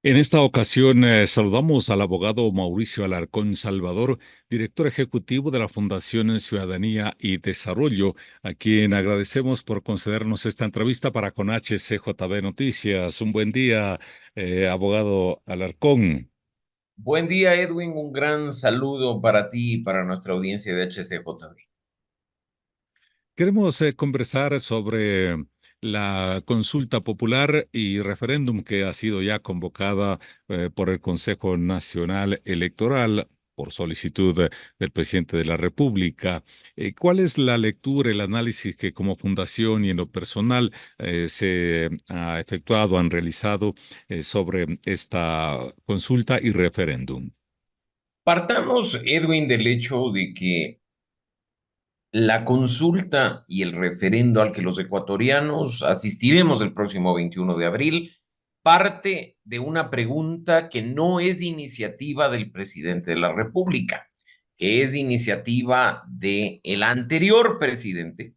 En esta ocasión saludamos al abogado Mauricio Alarcón Salvador, director ejecutivo de la Fundación Ciudadanía y Desarrollo, a quien agradecemos por concedernos esta entrevista para con HCJB Noticias. Un buen día, abogado Alarcón. Buen día, Edwin. Un gran saludo para ti y para nuestra audiencia de HCJB. Queremos conversar sobre la consulta popular y referéndum que ha sido ya convocada por el Consejo Nacional Electoral por solicitud del presidente de la República. ¿Cuál es la lectura, el análisis que como fundación y en lo personal se ha efectuado, han realizado sobre esta consulta y referéndum? Partamos, Edwin, del hecho de que la consulta y el referendo al que los ecuatorianos asistiremos el próximo 21 de abril parte de una pregunta que no es iniciativa del presidente de la República, que es iniciativa del anterior presidente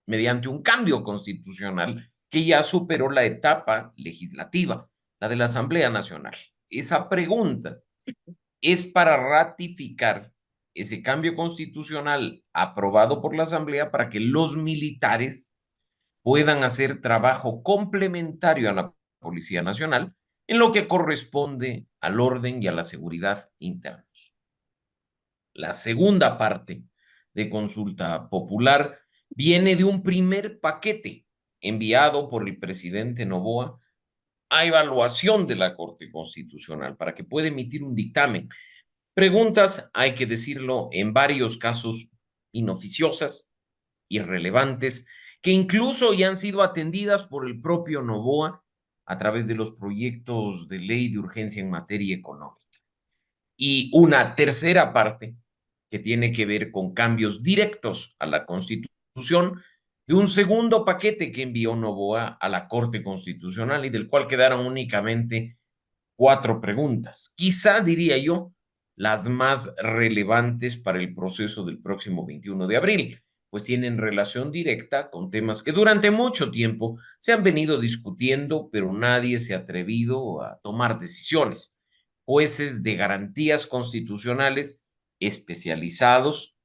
mediante un cambio constitucional que ya superó la etapa legislativa, la de la Asamblea Nacional. Esa pregunta es para ratificar ese cambio constitucional aprobado por la Asamblea para que los militares puedan hacer trabajo complementario a la Policía Nacional en lo que corresponde al orden y a la seguridad internos. La segunda parte de consulta popular viene de un primer paquete enviado por el presidente Noboa a evaluación de la Corte Constitucional para que pueda emitir un dictamen. Preguntas, hay que decirlo, en varios casos inoficiosas, irrelevantes, que incluso ya han sido atendidas por el propio Noboa a través de los proyectos de ley de urgencia en materia económica. Y una tercera parte que tiene que ver con cambios directos a la Constitución de un segundo paquete que envió Noboa a la Corte Constitucional y del cual quedaron únicamente cuatro preguntas. Quizá, diría yo, las más relevantes para el proceso del próximo 21 de abril, pues tienen relación directa con temas que durante mucho tiempo se han venido discutiendo, pero nadie se ha atrevido a tomar decisiones. Jueces de garantías constitucionales especializados,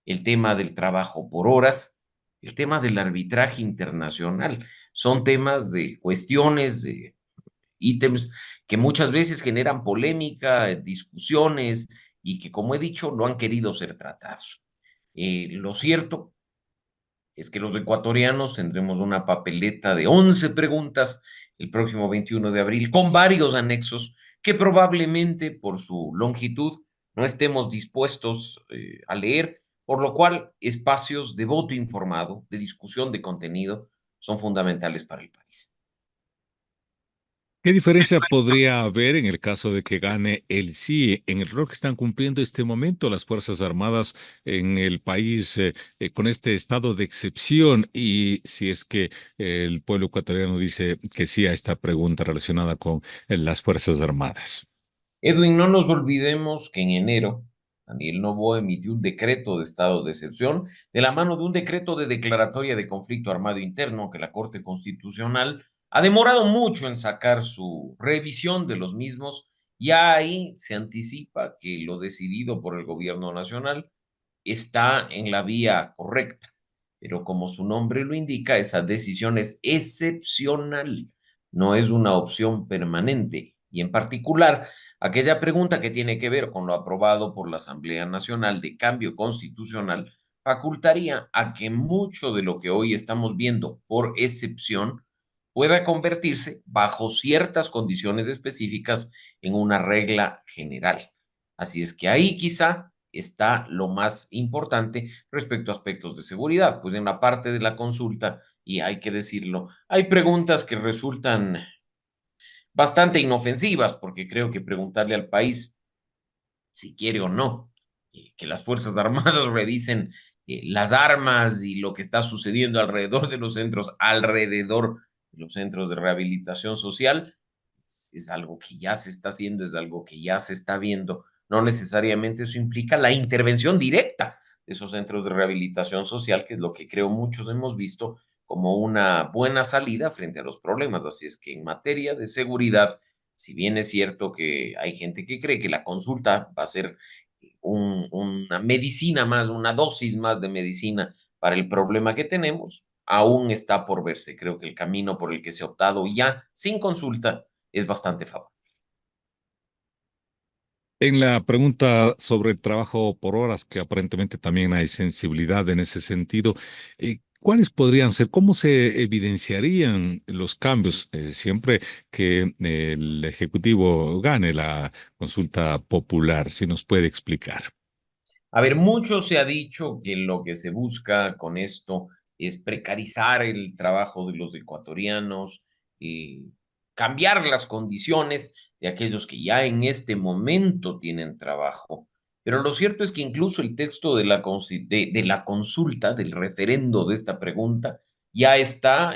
el tema del trabajo por horas, el tema del arbitraje internacional, son temas de cuestiones, de ítems que muchas veces generan polémica, discusiones y que, como he dicho, no han querido ser tratados. Lo cierto es que los ecuatorianos tendremos una papeleta de 11 preguntas el próximo 21 de abril con varios anexos que probablemente por su longitud no estemos dispuestos a leer, por lo cual espacios de voto informado, de discusión de contenido, son fundamentales para el país. ¿Qué diferencia podría haber en el caso de que gane el sí en el rol que están cumpliendo este momento las Fuerzas Armadas en el país con este estado de excepción? Y si es que el pueblo ecuatoriano dice que sí a esta pregunta relacionada con las Fuerzas Armadas. Edwin, no nos olvidemos que en enero Daniel Noboa emitió un decreto de estado de excepción de la mano de un decreto de declaratoria de conflicto armado interno que la Corte Constitucional ha demorado mucho en sacar su revisión de los mismos. Ya ahí se anticipa que lo decidido por el gobierno nacional está en la vía correcta, pero como su nombre lo indica, esa decisión es excepcional, no es una opción permanente. Y en particular, aquella pregunta que tiene que ver con lo aprobado por la Asamblea Nacional de Cambio Constitucional facultaría a que mucho de lo que hoy estamos viendo por excepción pueda convertirse, bajo ciertas condiciones específicas, en una regla general. Así es que ahí quizá está lo más importante respecto a aspectos de seguridad, pues en la parte de la consulta, y hay que decirlo, hay preguntas que resultan bastante inofensivas, porque creo que preguntarle al país si quiere o no que las Fuerzas Armadas revisen las armas y lo que está sucediendo alrededor de los centros de rehabilitación social, es algo que ya se está haciendo, es algo que ya se está viendo. No necesariamente eso implica la intervención directa de esos centros de rehabilitación social, que es lo que creo muchos hemos visto como una buena salida frente a los problemas. Así es que en materia de seguridad, Si bien es cierto que hay gente que cree que la consulta va a ser una medicina más, una dosis más de medicina para el problema que tenemos, aún está por verse. Creo que el camino por el que se ha optado ya sin consulta es bastante favorable. En la pregunta sobre el trabajo por horas, que aparentemente también hay sensibilidad en ese sentido, ¿cuáles podrían ser? ¿Cómo se evidenciarían los cambios siempre que el Ejecutivo gane la consulta popular? Si nos puede explicar. A ver, mucho se ha dicho que lo que se busca con esto es precarizar el trabajo de los ecuatorianos, eh, cambiar las condiciones de aquellos que ya en este momento tienen trabajo. Pero lo cierto es que incluso el texto de la consulta, del referendo de esta pregunta, ya está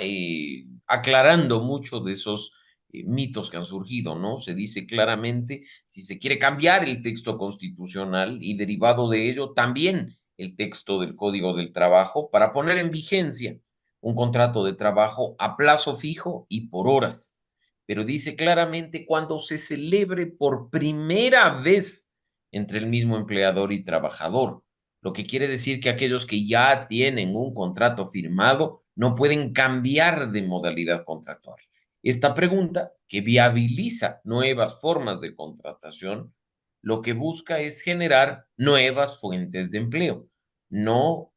aclarando mucho de esos mitos que han surgido, ¿no? Se dice claramente si se quiere cambiar el texto constitucional y derivado de ello también el texto del Código del Trabajo para poner en vigencia un contrato de trabajo a plazo fijo y por horas. Pero dice claramente cuando se celebre por primera vez entre el mismo empleador y trabajador, lo que quiere decir que aquellos que ya tienen un contrato firmado no pueden cambiar de modalidad contractual. Esta pregunta, que viabiliza nuevas formas de contratación, lo que busca es generar nuevas fuentes de empleo, no,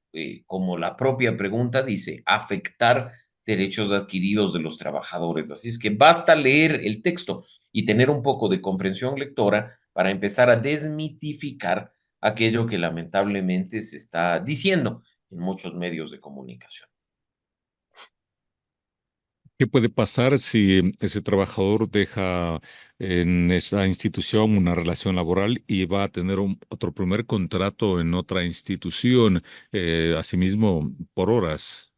como la propia pregunta dice, afectar derechos adquiridos de los trabajadores. Así es que basta leer el texto y tener un poco de comprensión lectora para empezar a desmitificar aquello que lamentablemente se está diciendo en muchos medios de comunicación. ¿Qué puede pasar si ese trabajador deja en esa institución una relación laboral y va a tener otro primer contrato en otra institución, asimismo por horas?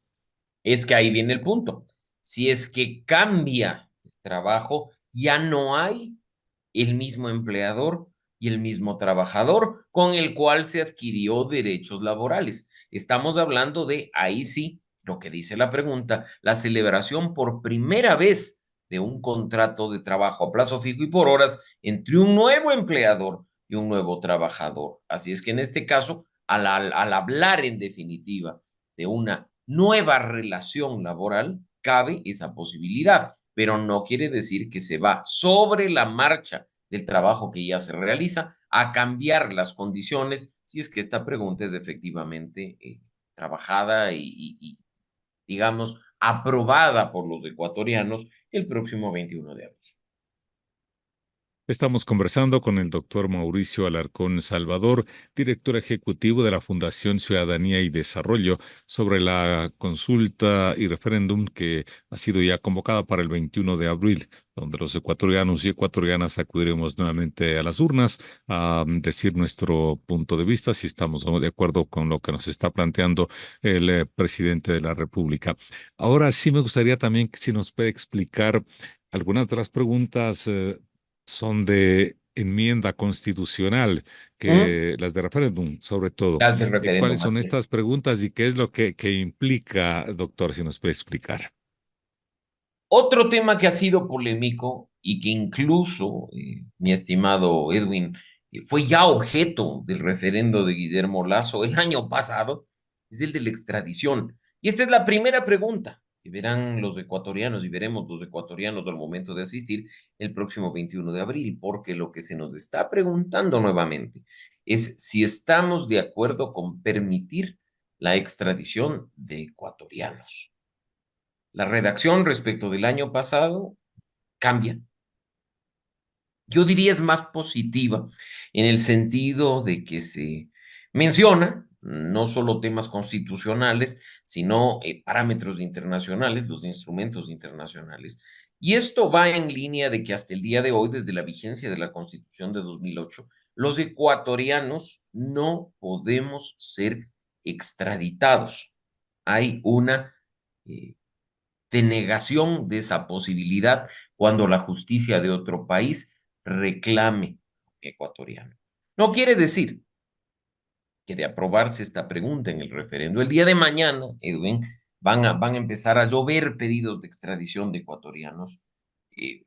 Es que ahí viene el punto. Si es que cambia el trabajo, ya no hay el mismo empleador y el mismo trabajador con el cual se adquirió derechos laborales. Estamos hablando de, ahí sí, lo que dice la pregunta, la celebración por primera vez de un contrato de trabajo a plazo fijo y por horas entre un nuevo empleador y un nuevo trabajador. Así es que en este caso, al hablar en definitiva de una nueva relación laboral, cabe esa posibilidad, pero no quiere decir que se va sobre la marcha del trabajo que ya se realiza a cambiar las condiciones si es que esta pregunta es efectivamente trabajada digamos, aprobada por los ecuatorianos el próximo 21 de abril. Estamos conversando con el doctor Mauricio Alarcón Salvador, director ejecutivo de la Fundación Ciudadanía y Desarrollo, sobre la consulta y referéndum que ha sido ya convocada para el 21 de abril, donde los ecuatorianos y ecuatorianas acudiremos nuevamente a las urnas a decir nuestro punto de vista, si estamos o no de acuerdo con lo que nos está planteando el presidente de la República. Ahora sí me gustaría también que si nos puede explicar algunas de las preguntas son de enmienda constitucional, que las de referéndum, sobre todo. Las del ¿Cuáles referéndum, son así es. estas preguntas y qué es lo que implica, doctor, si nos puede explicar? Otro tema que ha sido polémico y que incluso, mi estimado Edwin, fue ya objeto del referendo de Guillermo Lasso el año pasado, es el de la extradición. Y esta es la primera pregunta que verán los ecuatorianos y veremos los ecuatorianos al momento de asistir el próximo 21 de abril, porque lo que se nos está preguntando nuevamente es si estamos de acuerdo con permitir la extradición de ecuatorianos. La redacción respecto del año pasado cambia. Yo diría es más positiva en el sentido de que se menciona no solo temas constitucionales, sino parámetros internacionales, los instrumentos internacionales. Y esto va en línea de que hasta el día de hoy, desde la vigencia de la Constitución de 2008, los ecuatorianos no podemos ser extraditados. Hay una eh, de negación de esa posibilidad cuando la justicia de otro país reclame ecuatoriano. No quiere decir que de aprobarse esta pregunta en el referendo, el día de mañana, Edwin, van a empezar a llover pedidos de extradición de ecuatorianos. Eh,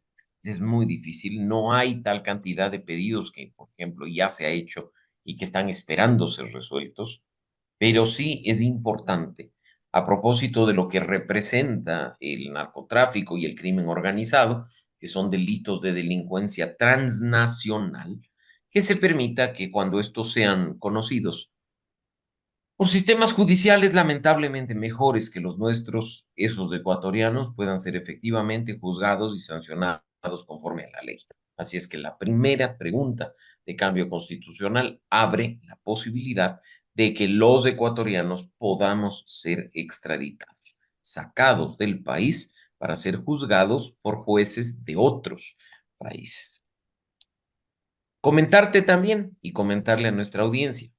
Es muy difícil, no hay tal cantidad de pedidos que, por ejemplo, ya se ha hecho y que están esperando ser resueltos, pero sí es importante, a propósito de lo que representa el narcotráfico y el crimen organizado, que son delitos de delincuencia transnacional, que se permita que cuando estos sean conocidos por sistemas judiciales lamentablemente mejores que los nuestros, esos ecuatorianos puedan ser efectivamente juzgados y sancionados conforme a la ley. Así es que la primera pregunta de cambio constitucional abre la posibilidad de que los ecuatorianos podamos ser extraditados, sacados del país para ser juzgados por jueces de otros países. Comentarte también y comentarle a nuestra audiencia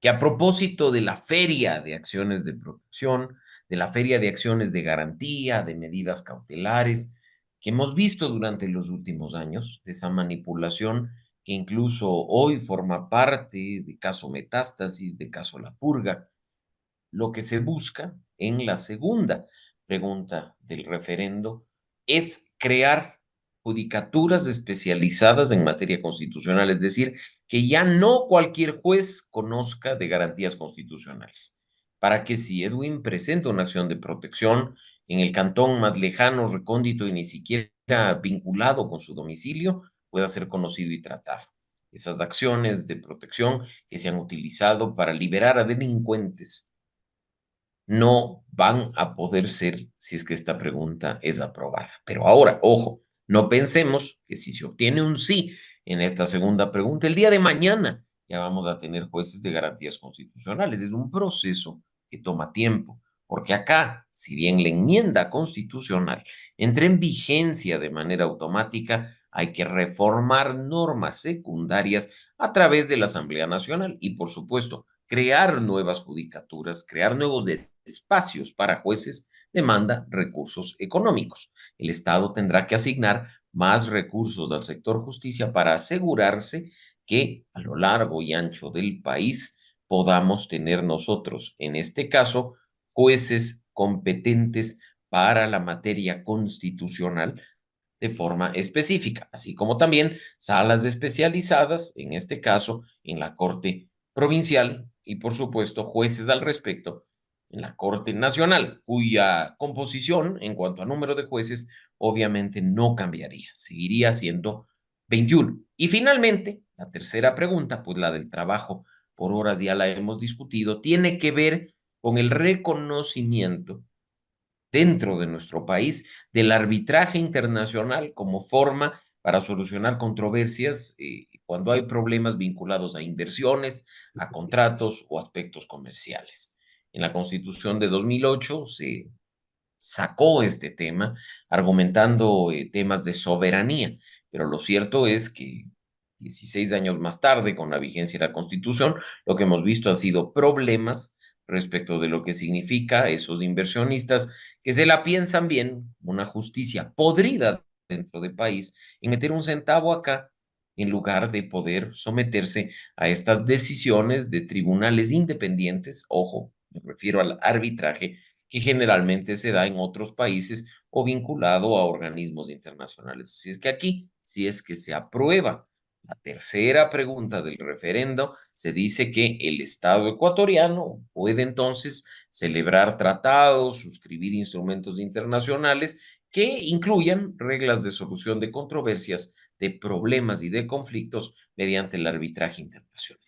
que a propósito de la Feria de Acciones de Protección, de la Feria de Acciones de Garantía, de medidas cautelares, que hemos visto durante los últimos años, de esa manipulación que incluso hoy forma parte de caso Metástasis, de caso La Purga, lo que se busca en la segunda pregunta del referendo es crear judicaturas especializadas en materia constitucional, es decir, que ya no cualquier juez conozca de garantías constitucionales, para que si Edwin presenta una acción de protección en el cantón más lejano, recóndito y ni siquiera vinculado con su domicilio, pueda ser conocido y tratado. Esas acciones de protección que se han utilizado para liberar a delincuentes no van a poder ser si es que esta pregunta es aprobada. Pero ahora, ojo, no pensemos que si se obtiene un sí en esta segunda pregunta, el día de mañana ya vamos a tener jueces de garantías constitucionales. Es un proceso que toma tiempo, porque acá, si bien la enmienda constitucional entra en vigencia de manera automática, hay que reformar normas secundarias a través de la Asamblea Nacional y, por supuesto, crear nuevas judicaturas, crear nuevos espacios para jueces demanda recursos económicos. El Estado tendrá que asignar más recursos al sector justicia para asegurarse que a lo largo y ancho del país podamos tener nosotros, en este caso, jueces competentes para la materia constitucional de forma específica, así como también salas especializadas, en este caso, en la Corte Provincial y, por supuesto, jueces al respecto en la Corte Nacional, cuya composición en cuanto a número de jueces obviamente no cambiaría, seguiría siendo 21. Y finalmente, la tercera pregunta, pues la del trabajo por horas ya la hemos discutido, tiene que ver con el reconocimiento dentro de nuestro país del arbitraje internacional como forma para solucionar controversias cuando hay problemas vinculados a inversiones, a contratos o aspectos comerciales. En la Constitución de 2008 se sacó este tema argumentando temas de soberanía, pero lo cierto es que 16 años más tarde, con la vigencia de la Constitución, lo que hemos visto ha sido problemas respecto de lo que significa esos inversionistas que se la piensan bien, una justicia podrida dentro del país, en meter un centavo acá en lugar de poder someterse a estas decisiones de tribunales independientes, ojo, me refiero al arbitraje, que generalmente se da en otros países o vinculado a organismos internacionales. Si es que aquí, si es que se aprueba la tercera pregunta del referendo, se dice que el Estado ecuatoriano puede entonces celebrar tratados, suscribir instrumentos internacionales que incluyan reglas de solución de controversias, de problemas y de conflictos mediante el arbitraje internacional.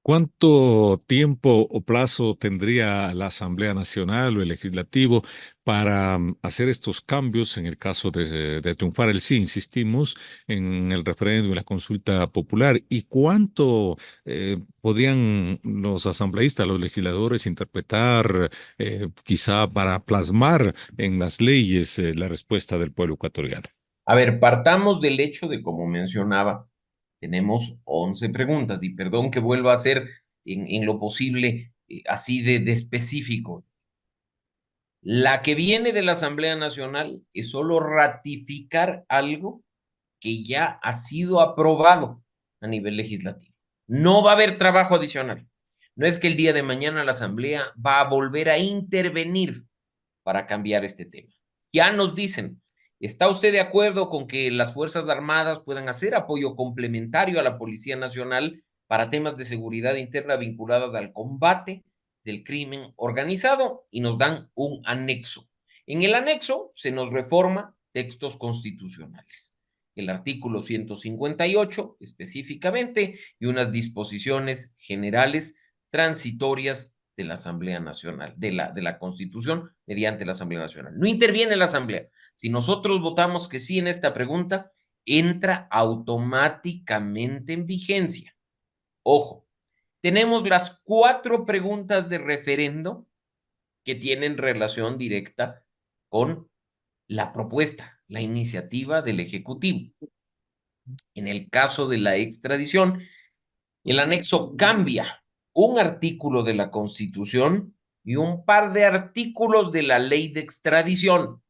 ¿Cuánto tiempo o plazo tendría la Asamblea Nacional o el Legislativo para hacer estos cambios en el caso de triunfar el sí, insistimos, en el referéndum y la consulta popular? ¿Y cuánto podrían los asambleístas, los legisladores interpretar, quizá para plasmar en las leyes la respuesta del pueblo ecuatoriano? A ver, partamos del hecho de, como mencionaba, tenemos 11 preguntas y perdón que vuelva a ser en lo posible así de específico. La que viene de la Asamblea Nacional es solo ratificar algo que ya ha sido aprobado a nivel legislativo. No va a haber trabajo adicional. No es que el día de mañana la Asamblea va a volver a intervenir para cambiar este tema. Ya nos dicen, ¿está usted de acuerdo con que las Fuerzas Armadas puedan hacer apoyo complementario a la Policía Nacional para temas de seguridad interna vinculados al combate del crimen organizado? Y nos dan un anexo. En el anexo se nos reforma textos constitucionales. El artículo 158 específicamente y unas disposiciones generales transitorias de la Asamblea Nacional, de la Constitución mediante la Asamblea Nacional. No interviene la Asamblea. Si nosotros votamos que sí en esta pregunta, entra automáticamente en vigencia. Ojo, tenemos las 4 preguntas de referendo que tienen relación directa con la propuesta, la iniciativa del Ejecutivo. En el caso de la extradición, el anexo cambia un artículo de la Constitución y un par de artículos de la ley de extradición.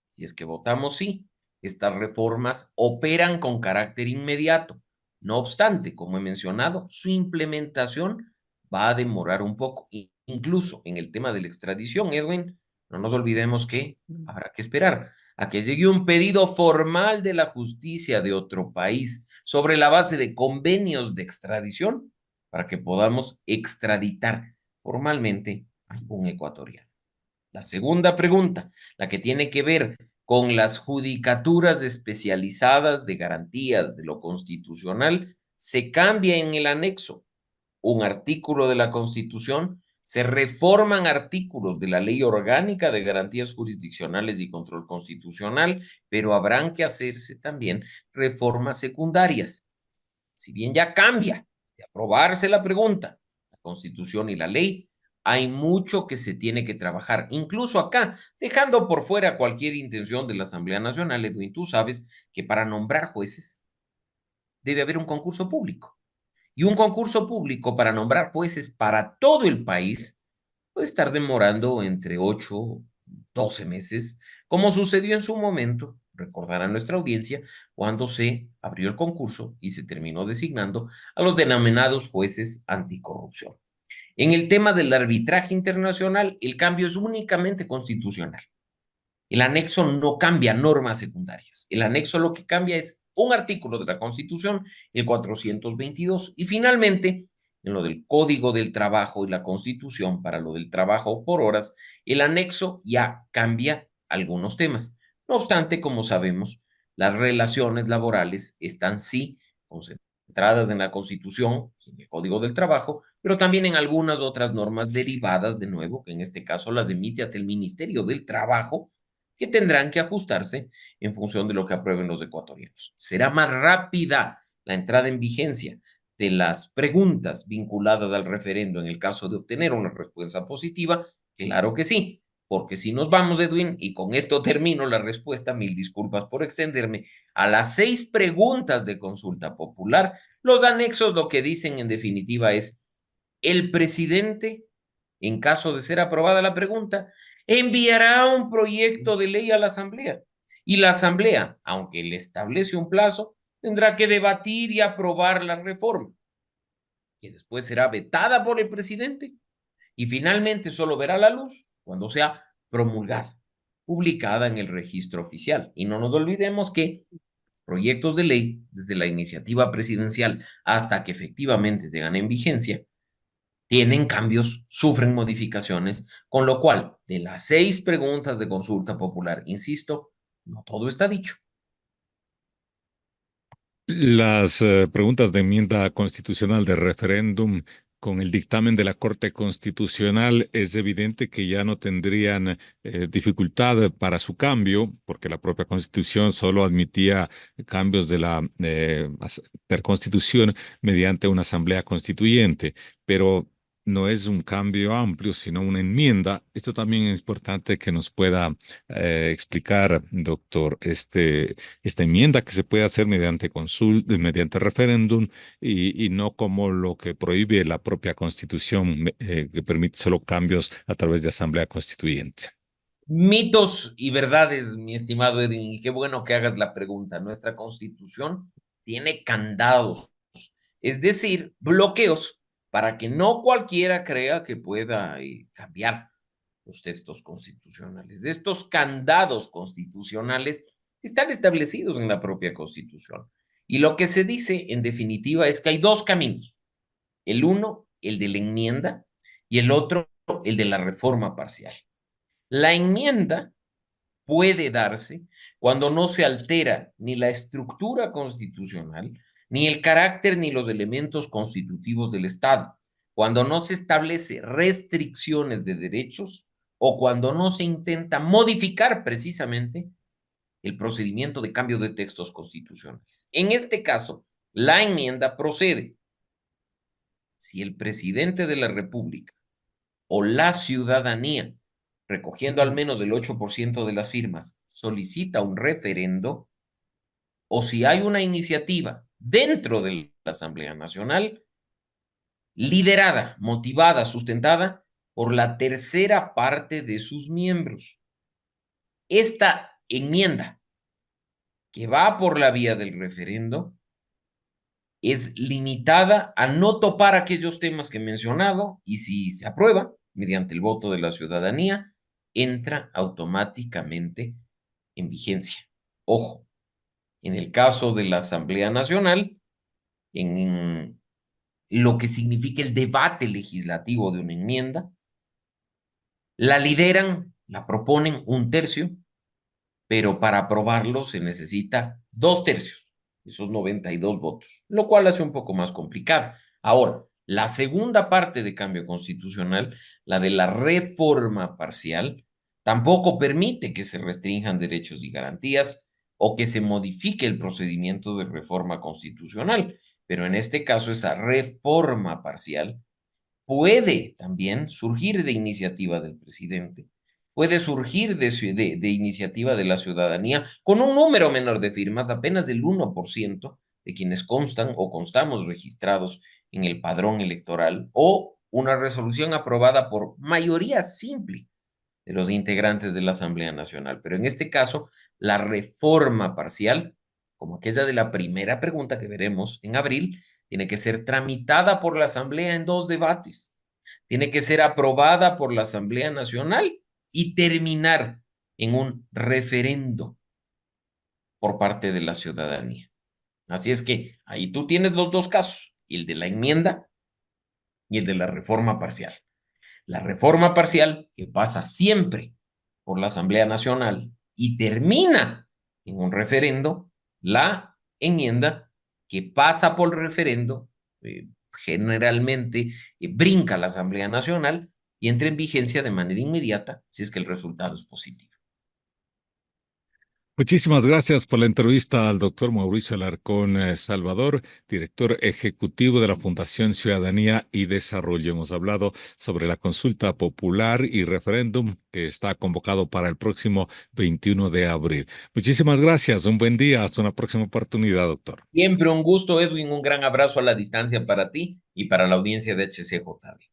Si es que votamos sí, estas reformas operan con carácter inmediato. No obstante, como he mencionado, su implementación va a demorar un poco. Incluso en el tema de la extradición, Edwin, no nos olvidemos que habrá que esperar a que llegue un pedido formal de la justicia de otro país sobre la base de convenios de extradición para que podamos extraditar formalmente a algún ecuatoriano. La segunda pregunta, la que tiene que ver con las judicaturas especializadas de garantías de lo constitucional, se cambia en el anexo un artículo de la Constitución, se reforman artículos de la Ley Orgánica de Garantías Jurisdiccionales y Control Constitucional, pero habrán que hacerse también reformas secundarias. Si bien ya cambia de aprobarse la pregunta, la Constitución y la ley, hay mucho que se tiene que trabajar, incluso acá, dejando por fuera cualquier intención de la Asamblea Nacional. Edwin, tú sabes que para nombrar jueces debe haber un concurso público. Y un concurso público para nombrar jueces para todo el país puede estar demorando entre 8 12 meses, como sucedió en su momento, recordará nuestra audiencia, cuando se abrió el concurso y se terminó designando a los denominados jueces anticorrupción. En el tema del arbitraje internacional, el cambio es únicamente constitucional. El anexo no cambia normas secundarias. El anexo lo que cambia es un artículo de la Constitución, el 422. Y finalmente, en lo del Código del Trabajo y la Constitución para lo del trabajo por horas, el anexo ya cambia algunos temas. No obstante, como sabemos, las relaciones laborales están sí concentradas en la Constitución, en el Código del Trabajo, pero también en algunas otras normas derivadas, de nuevo, que en este caso las emite hasta el Ministerio del Trabajo, que tendrán que ajustarse en función de lo que aprueben los ecuatorianos. ¿Será más rápida la entrada en vigencia de las preguntas vinculadas al referendo en el caso de obtener una respuesta positiva? Claro que sí, porque si nos vamos, Edwin, y con esto termino la respuesta, mil disculpas por extenderme, a las 6 preguntas de consulta popular, los anexos lo que dicen en definitiva es: el presidente, en caso de ser aprobada la pregunta, enviará un proyecto de ley a la Asamblea. Y la Asamblea, aunque le establece un plazo, tendrá que debatir y aprobar la reforma, que después será vetada por el presidente y finalmente solo verá la luz cuando sea promulgada, publicada en el registro oficial. Y no nos olvidemos que proyectos de ley, desde la iniciativa presidencial hasta que efectivamente tengan en vigencia, tienen cambios, sufren modificaciones, con lo cual, de las 6 preguntas de consulta popular, insisto, no todo está dicho. Las preguntas de enmienda constitucional de referéndum con el dictamen de la Corte Constitucional es evidente que ya no tendrían dificultad para su cambio, porque la propia Constitución solo admitía cambios de la per Constitución mediante una asamblea constituyente, pero no es un cambio amplio, sino una enmienda. Esto también es importante que nos pueda explicar, doctor, esta enmienda que se puede hacer mediante consulta, mediante referéndum y no como lo que prohíbe la propia Constitución, que permite solo cambios a través de Asamblea Constituyente. Mitos y verdades, mi estimado Edwin, y qué bueno que hagas la pregunta. Nuestra Constitución tiene candados, es decir, bloqueos para que no cualquiera crea que pueda cambiar. los textos constitucionales, de estos candados constitucionales que están establecidos en la propia Constitución. Y lo que se dice, en definitiva, es que hay dos caminos. El uno, el de la enmienda, y el otro, el de la reforma parcial. La enmienda puede darse cuando no se altera ni la estructura constitucional, ni el carácter ni los elementos constitutivos del Estado, cuando no se establece restricciones de derechos o cuando no se intenta modificar precisamente el procedimiento de cambio de textos constitucionales. En este caso, la enmienda procede si el presidente de la República o la ciudadanía, recogiendo al menos el 8% de las firmas, solicita un referendo, o si hay una iniciativa dentro de la Asamblea Nacional, liderada, motivada, sustentada por la tercera parte de sus miembros. Esta enmienda que va por la vía del referendo es limitada a no topar aquellos temas que he mencionado y si se aprueba mediante el voto de la ciudadanía, entra automáticamente en vigencia. Ojo, en el caso de la Asamblea Nacional, en lo que significa el debate legislativo de una enmienda, la lideran, la proponen un tercio, pero para aprobarlo se necesita 2/3, esos 92 votos, lo cual hace un poco más complicado. Ahora, la segunda parte de cambio constitucional, la de la reforma parcial, tampoco permite que se restrinjan derechos y garantías o que se modifique el procedimiento de reforma constitucional, pero en este caso esa reforma parcial puede también surgir de iniciativa del presidente, puede surgir de iniciativa de la ciudadanía con un número menor de firmas, apenas el 1% de quienes constan o constamos registrados en el padrón electoral, o una resolución aprobada por mayoría simple de los integrantes de la Asamblea Nacional. Pero en este caso, la reforma parcial, como aquella de la primera pregunta que veremos en abril, tiene que ser tramitada por la Asamblea en 2 debates, tiene que ser aprobada por la Asamblea Nacional y terminar en un referendo por parte de la ciudadanía. Así es que ahí tú tienes los dos casos, el de la enmienda y el de la reforma parcial. La reforma parcial, que pasa siempre por la Asamblea Nacional y termina en un referendo, la enmienda que pasa por el referendo, generalmente brinca la Asamblea Nacional y entra en vigencia de manera inmediata si es que el resultado es positivo. Muchísimas gracias por la entrevista al doctor Mauricio Alarcón Salvador, director ejecutivo de la Fundación Ciudadanía y Desarrollo. Hemos hablado sobre la consulta popular y referéndum que está convocado para el próximo 21 de abril. Muchísimas gracias, un buen día, hasta una próxima oportunidad, doctor. Siempre un gusto, Edwin, un gran abrazo a la distancia para ti y para la audiencia de HCJB.